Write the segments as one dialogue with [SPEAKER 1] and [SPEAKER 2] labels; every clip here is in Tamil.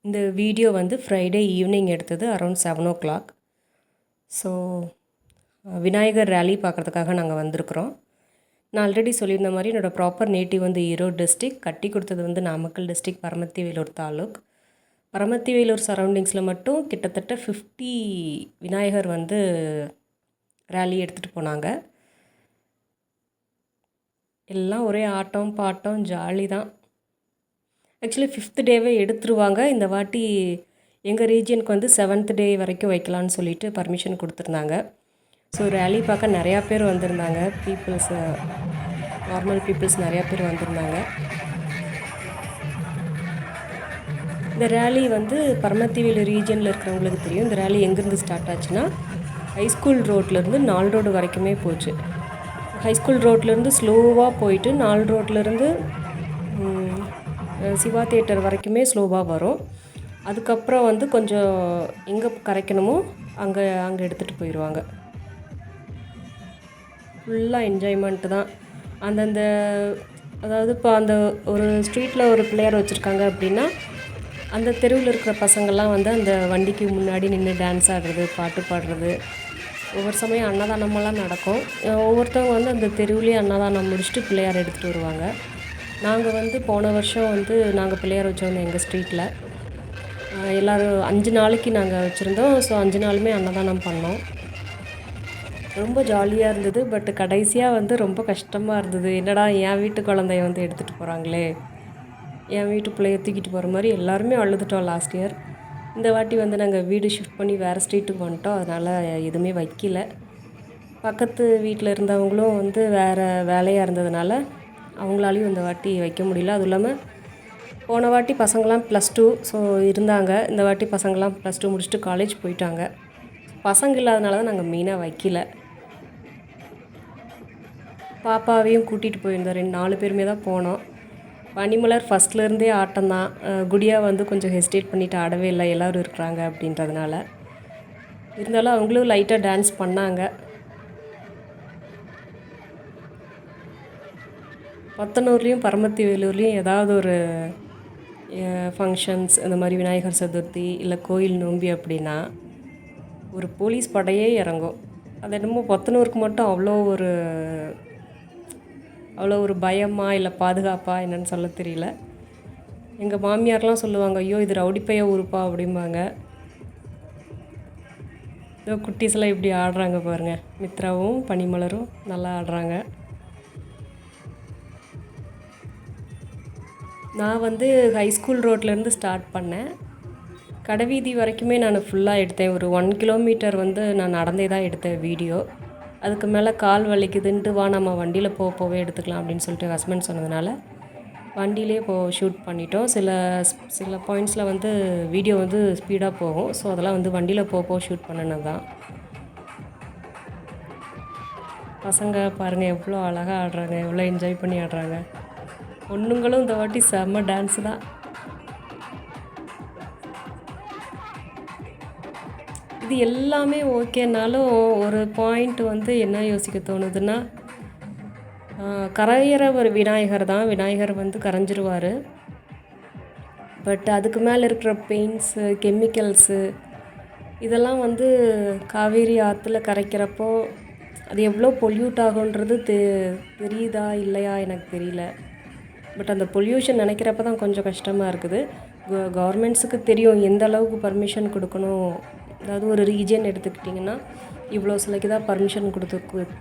[SPEAKER 1] இந்த வீடியோ வந்து ஃப்ரைடே ஈவினிங் எடுத்தது around 7 o'clock. So Vinayagar rally பார்க்குறதுக்காக நாங்கள் வந்திருக்கிறோம். நான் ஆல்ரெடி சொல்லியிருந்த மாதிரி என்னோடய ப்ராப்பர் நேட்டிவ் வந்து ஈரோடு டிஸ்ட்ரிக், கட்டி கொடுத்தது வந்து நாமக்கல் டிஸ்ட்ரிக் பரமத்தி வேலூர் தாலுக். பரமத்தி வேலூர் சரௌண்டிங்ஸில் மட்டும் கிட்டத்தட்ட 50 விநாயகர் வந்து ரேலி எடுத்துகிட்டு போனாங்க. எல்லாம் ஒரே ஆட்டம் பாட்டம் ஜாலி தான். ஆக்சுவலி 5th டேவே எடுத்துருவாங்க. இந்த வாட்டி எங்கள் ரீஜியனுக்கு வந்து 7th டே வரைக்கும் வைக்கலான்னு சொல்லிட்டு பர்மிஷன் கொடுத்துருந்தாங்க. ஸோ ரேலி பார்க்க நிறையா பேர் வந்திருந்தாங்க. நார்மல் பீப்புள்ஸ் நிறையா பேர் வந்திருந்தாங்க. இந்த ரேலி வந்து பரமத்திவேலு ரீஜியனில் இருக்கிறவங்களுக்கு தெரியும். இந்த ரேலி எங்கேருந்து ஸ்டார்ட் ஆச்சுன்னா, ஹைஸ்கூல் ரோட்லேருந்து 4 ரோடு வரைக்குமே போச்சு. ஹைஸ்கூல் ரோட்லேருந்து ஸ்லோவாக போயிட்டு 4 ரோட்லேருந்து சிவா தியேட்டர் வரைக்குமே ஸ்லோவாக வரும். அதுக்கப்புறம் வந்து கொஞ்சம் எங்கே கரைக்கணுமோ அங்கே எடுத்துகிட்டு போயிடுவாங்க. ஃபுல்லாக என்ஜாய்மெண்ட்டு தான். அந்தந்த அதாவது இப்போ அந்த ஒரு ஸ்ட்ரீட்டில் ஒரு பிள்ளையார் வச்சுருக்காங்க அப்படின்னா, அந்த தெருவில் இருக்கிற பசங்கள்லாம் வந்து அந்த வண்டிக்கு முன்னாடி நின்று டான்ஸ் ஆடுறது, பாட்டு பாடுறது, ஒவ்வொரு சமயம் அன்னதானமெல்லாம் நடக்கும். ஒவ்வொருத்தவங்க வந்து அந்த தெருவுலேயே அன்னதானம் முடிச்சுட்டு பிள்ளையார் எடுத்துகிட்டு வருவாங்க. நாங்கள் வந்து போன வருஷம் வந்து நாங்கள் பிள்ளையார் வச்சுருந்தோம் எங்கள் ஸ்ட்ரீட்டில். எல்லோரும் 5 நாளைக்கு நாங்கள் வச்சுருந்தோம். ஸோ 5 நாளுமே அன்னதானம் பண்ணோம். ரொம்ப ஜாலியாக இருந்தது. பட் கடைசியாக வந்து ரொம்ப கஷ்டமாக இருந்தது. என்னடா என் வீட்டு குழந்தைய வந்து எடுத்துகிட்டு போகிறாங்களே, என் வீட்டு பிள்ளைய தூக்கிட்டு போகிற மாதிரி எல்லாருமே அழுதுட்டோம் லாஸ்ட் இயர். இந்த வாட்டி வந்து நாங்கள் வீடு ஷிஃப்ட் பண்ணி வேறு ஸ்ட்ரீட்டுக்கு வந்துட்டோம். அதனால் எதுவுமே வைக்கல. பக்கத்து வீட்டில் இருந்தவங்களும் வந்து வேறு வேலையாக இருந்ததுனால அவங்களாலையும் இந்த வாட்டி வைக்க முடியல. அதுவும் இல்லாமல் போன வாட்டி பசங்களாம் +2 ஸோ இருந்தாங்க. இந்த வாட்டி பசங்களாம் +2 முடிச்சுட்டு காலேஜ் போயிட்டாங்க. பசங்க இல்லாதனால தான் நாங்கள் மெயினாக வைக்கல. பாப்பாவையும் கூட்டிகிட்டு போயிருந்தோம். 4 பேருமே தான் போனோம். பனிமலர் ஃபஸ்ட்லேருந்தே ஆட்டம் தான். குடியா வந்து கொஞ்சம் ஹெசிடேட் பண்ணிவிட்டு ஆடவே இல்லை, எல்லோரும் இருக்கிறாங்க அப்படின்றதுனால. இருந்தாலும் அவங்களும் லைட்டாக டான்ஸ் பண்ணாங்க. பத்தனூர்லேயும் பரமத்தி வேலூர்லேயும் ஏதாவது ஒரு ஃபங்க்ஷன்ஸ், இந்த மாதிரி விநாயகர் சதுர்த்தி இல்லை கோயில் நோம்பி அப்படின்னா ஒரு போலீஸ் படையே இறங்கும். அது என்னமோ பத்தனூருக்கு மட்டும் அவ்வளோ ஒரு பயமா இல்லை பாதுகாப்பாக என்னென்னு சொல்ல தெரியல. எங்கள் மாமியார்லாம் சொல்லுவாங்க, ஐயோ இது ரவுடிப்பைய ஊருப்பா அப்படிம்பாங்க. இதோ குட்டீஸ்லாம் இப்படி ஆடுறாங்க பாருங்கள். மித்ராவும் பனிமலரும் நல்லா ஆடுறாங்க. நான் வந்து ஹைஸ்கூல் ரோட்லேருந்து ஸ்டார்ட் பண்ணேன். கடைவீதி வரைக்குமே நான் ஃபுல்லாக எடுத்தேன். ஒரு 1 கிலோமீட்டர் வந்து நான் நடந்தே தான் எடுத்தேன் வீடியோ. அதுக்கு மேலே கால் வலிக்குதுன்ட்டு வா நம்ம வண்டியில் போகவே எடுத்துக்கலாம் அப்படின்னு சொல்லிட்டு ஹஸ்பண்ட் சொன்னதுனால வண்டியிலே ஷூட் பண்ணிட்டோம். சில பாயிண்ட்ஸில் வந்து வீடியோ வந்து ஸ்பீடாக போகும். ஸோ அதெல்லாம் வந்து வண்டியில் போக ஷூட் பண்ணினது தான். பசங்க பாருங்கள் எவ்வளோ அழகாக ஆடுறாங்க, எவ்வளோ என்ஜாய் பண்ணி ஆடுறாங்க. பொண்ணுங்களும் இந்த வாட்டி செம்ம டான்ஸு தான். இது எல்லாமே ஓகேனாலும் ஒரு பாயிண்ட் வந்து என்ன யோசிக்க தோணுதுன்னா, கரையிற ஒரு விநாயகர் தான். விநாயகர் வந்து கரைஞ்சிருவார். பட் அதுக்கு மேலே இருக்கிற பெயிண்ட்ஸு, கெமிக்கல்ஸு இதெல்லாம் வந்து காவேரி ஆற்றுல கரைக்கிறப்போ அது எவ்வளோ பொல்யூட் ஆகுன்றது தெரியுதா இல்லையா எனக்கு தெரியல. பட் அந்த பொல்யூஷன் நினைக்கிறப்ப தான் கொஞ்சம் கஷ்டமாக இருக்குது. கவர்மெண்ட்ஸுக்கு தெரியும் எந்த அளவுக்கு பர்மிஷன் கொடுக்கணும். அதாவது ஒரு ரீஜன் எடுத்துக்கிட்டிங்கன்னா இவ்வளோ சிலைக்கு தான் பர்மிஷன்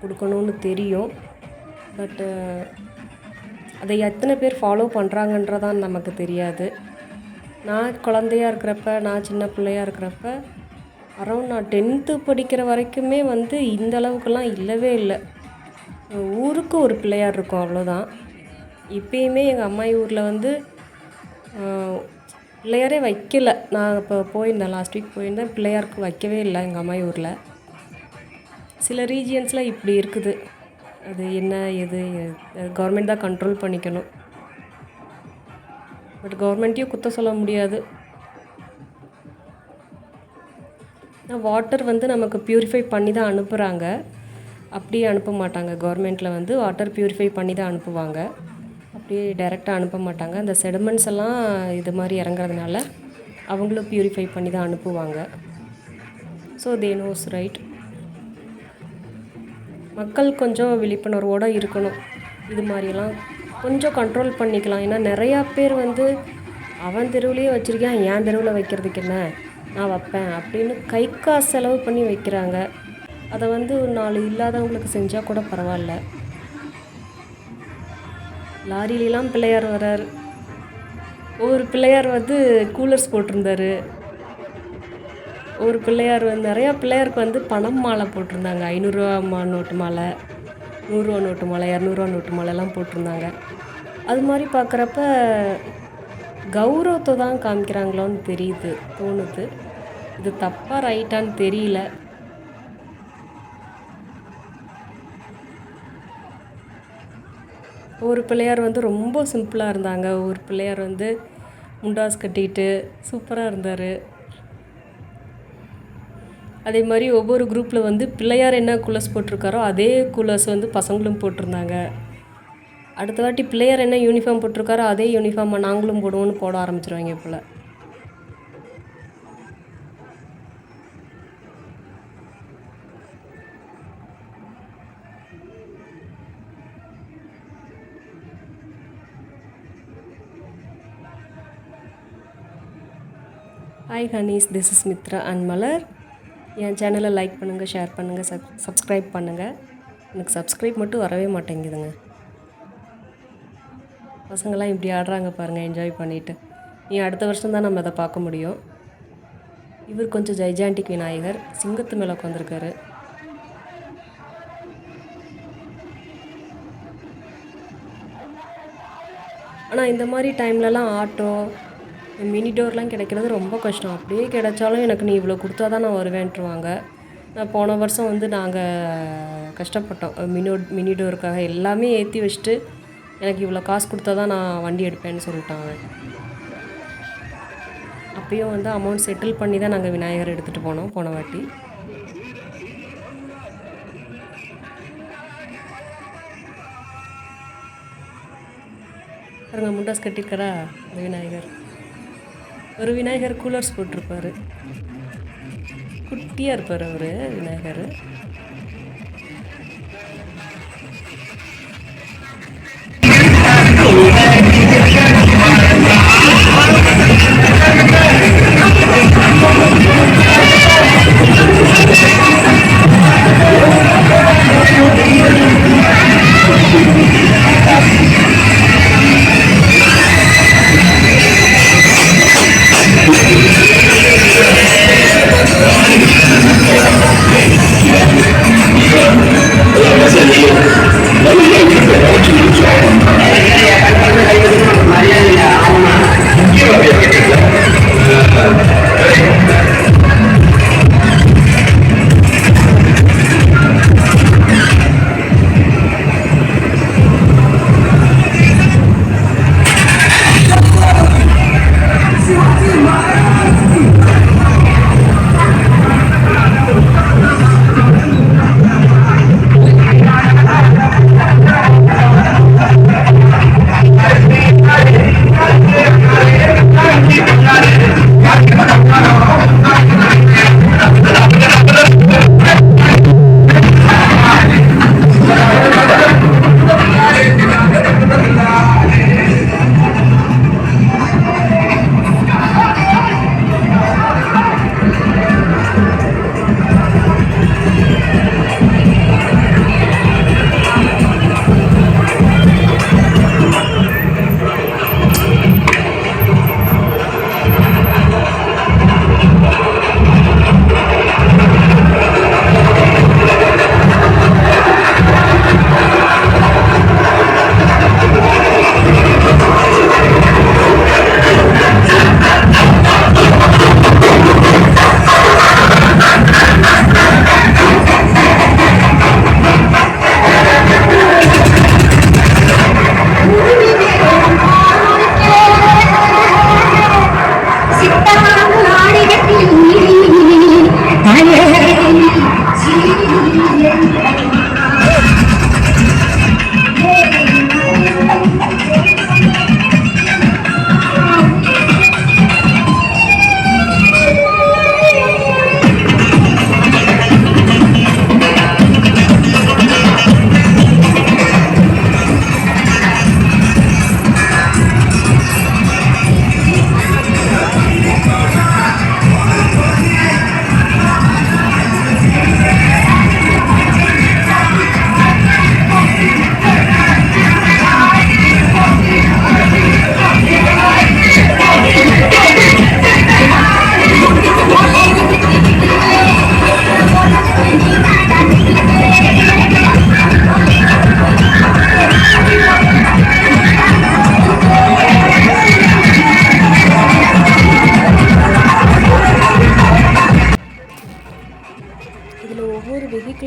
[SPEAKER 1] கொடுக்கணும்னு தெரியும். பட்டு அதை எத்தனை பேர் ஃபாலோ பண்ணுறாங்கன்றதான் நமக்கு தெரியாது. நான் குழந்தையாக இருக்கிறப்ப, நான் சின்ன பிள்ளையாக இருக்கிறப்ப அரௌண்ட் நான் 10th படிக்கிற வரைக்குமே வந்து இந்த அளவுக்குலாம் இல்லவே இல்லை. ஊருக்கு ஒரு பிள்ளையார் இருக்கும், அவ்வளோதான். இப்போயுமே எங்கள் அம்மாயி ஊரில் வந்து பிள்ளையாரே வைக்கல. நான் இப்போ போயிருந்தேன், லாஸ்ட் வீக் போயிருந்தேன். பிள்ளையாருக்கு வைக்கவே இல்லை எங்கள் அம்மாயி ஊரில். சில ரீஜியன்ஸில் இப்படி இருக்குது. அது என்ன எது கவர்மெண்ட் தான் கண்ட்ரோல் பண்ணிக்கணும். பட் கவர்மெண்ட்டையும் குற்றம் சொல்ல முடியாது. வாட்டர் வந்து நமக்கு ப்யூரிஃபை பண்ணி தான் அனுப்புகிறாங்க. அப்படியே அனுப்ப மாட்டாங்க. கவர்மெண்ட்டில் வந்து வாட்டர் ப்யூரிஃபை பண்ணி தான் அனுப்புவாங்க. அப்படியே டைரெக்டாக அனுப்ப மாட்டாங்க. அந்த செடிமெண்ட்ஸ் எல்லாம் இது மாதிரி இறங்குறதுனால அவங்களும் ப்யூரிஃபை பண்ணி தான் அனுப்புவாங்க. So they knows right. மக்கள் கொஞ்சம் விழிப்புணர்வோடு இருக்கணும். இது மாதிரியெல்லாம் கொஞ்சம் கண்ட்ரோல் பண்ணிக்கலாம். ஏன்னா நிறையா பேர் வந்து அவன் தெருவுலேயே வச்சுருக்கேன், என் தெருவில் வைக்கிறதுக்கு என்ன, நான் வைப்பேன் அப்படின்னு கை காசு செலவு பண்ணி வைக்கிறாங்க. அதை வந்து ஒரு 4 இல்லாதவங்களுக்கு செஞ்சால் கூட பரவாயில்ல. லாரியிலாம் பிள்ளையார் வரார். ஒரு பிள்ளையார் வந்து கூலர்ஸ் போட்டிருந்தார். ஒரு பிள்ளையார் வந்து நிறையா பிள்ளையாருக்கு வந்து பணம் மாலை போட்டிருந்தாங்க. 500 ரூபா நோட்டு மாலை, 100 ரூபா நோட்டு மாலை, 200 ரூபா நோட்டு மாலைலாம் போட்டிருந்தாங்க. அது மாதிரி பார்க்குறப்ப கௌரவத்தை தான் காமிக்கிறாங்களோன்னு தோணுது. இது தப்பாக ரைட்டான்னு தெரியல. ஒரு பிள்ளையார் வந்து ரொம்ப சிம்பிளாக இருந்தாங்க. ஒரு பிள்ளையார் வந்து முண்டாஸ் கட்டிட்டு சூப்பராக இருந்தார். அதே மாதிரி ஒவ்வொரு குரூப்பில் வந்து பிள்ளையார் என்ன கூலர்ஸ் போட்டிருக்காரோ அதே கூலர்ஸ் வந்து பசங்களும் போட்டிருந்தாங்க. அடுத்த வாட்டி பிள்ளையார் என்ன யூனிஃபார்ம் போட்டிருக்காரோ அதே யூனிஃபார்மை நாங்களும் போடுவோன்னு போட ஆரம்பிச்சிருவாங்க போல். Hi honeys, this is Mithra and Malar. என் சேனலை லைக் பண்ணுங்கள், ஷேர் பண்ணுங்கள், சப்ஸ்கிரைப் பண்ணுங்கள். எனக்கு சப்ஸ்கிரைப் மட்டும் வரவே மாட்டேங்குதுங்க. பசங்களாம் இப்படி ஆடுறாங்க பாருங்கள், என்ஜாய் பண்ணிவிட்டு. நீ அடுத்த வருஷம் தான் நம்ம அதை பார்க்க முடியும். இவர் கொஞ்சம் ஜைஜாண்டிக் விநாயகர், சிங்கத்து மேலே உட்காந்துருக்காரு. ஆனால் இந்த மாதிரி டைம்லலாம் ஆட்டோ மினி டோர்லாம் கிடைக்கிறது ரொம்ப கஷ்டம். அப்படியே கிடைச்சாலும் எனக்கு நீ இவ்வளோ கொடுத்தா தான் நான் வருவேன்ட்டுருவாங்க. நான் போன வருஷம் வந்து நாங்கள் கஷ்டப்பட்டோம் மினி டோருக்காக. எல்லாமே ஏற்றி வச்சுட்டு எனக்கு இவ்வளோ காசு கொடுத்தா தான் நான் வண்டி எடுப்பேன்னு சொல்லிட்டாங்க. அப்பயும் வந்து அமௌண்ட் செட்டில் பண்ணி தான் நாங்கள் விநாயகர் எடுத்துகிட்டு போனோம் போன வாட்டி. பாருங்க, முண்டாஸ் கட்டியிருக்காரா அந்த விநாயகர். ஒரு விநாயகர் கூலர்ஸ் போட்டிருப்பார், குட்டியாக இருப்பார் அவர் விநாயகர். Yeah.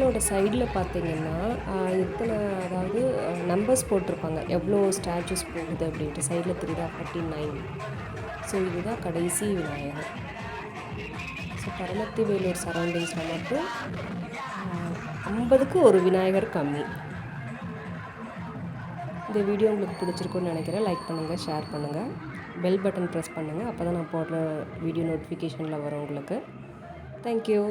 [SPEAKER 1] விநாயகரோட சைடில் பார்த்தீங்கன்னா எத்தனை அதாவது நம்பர்ஸ் போட்டிருப்பாங்க எவ்வளோ ஸ்டாச்சுஸ் போகுது அப்படின்ட்டு சைடில் தெரியுதா 49. ஸோ இதுதான் கடைசி விநாயகர். ஸோ பரமத்தி வேலூர் சரௌண்டிங்ஸில் மட்டும் 50க்கு ஒரு விநாயகர் கம்மி. இந்த வீடியோ உங்களுக்கு பிடிச்சிருக்குன்னு நினைக்கிறேன். லைக் பண்ணுங்கள், ஷேர் பண்ணுங்கள், பெல் பட்டன் ப்ரெஸ் பண்ணுங்கள். அப்போ தான் நான் போடுற வீடியோ நோட்டிஃபிகேஷனில் வரும் உங்களுக்கு. தேங்க்யூ.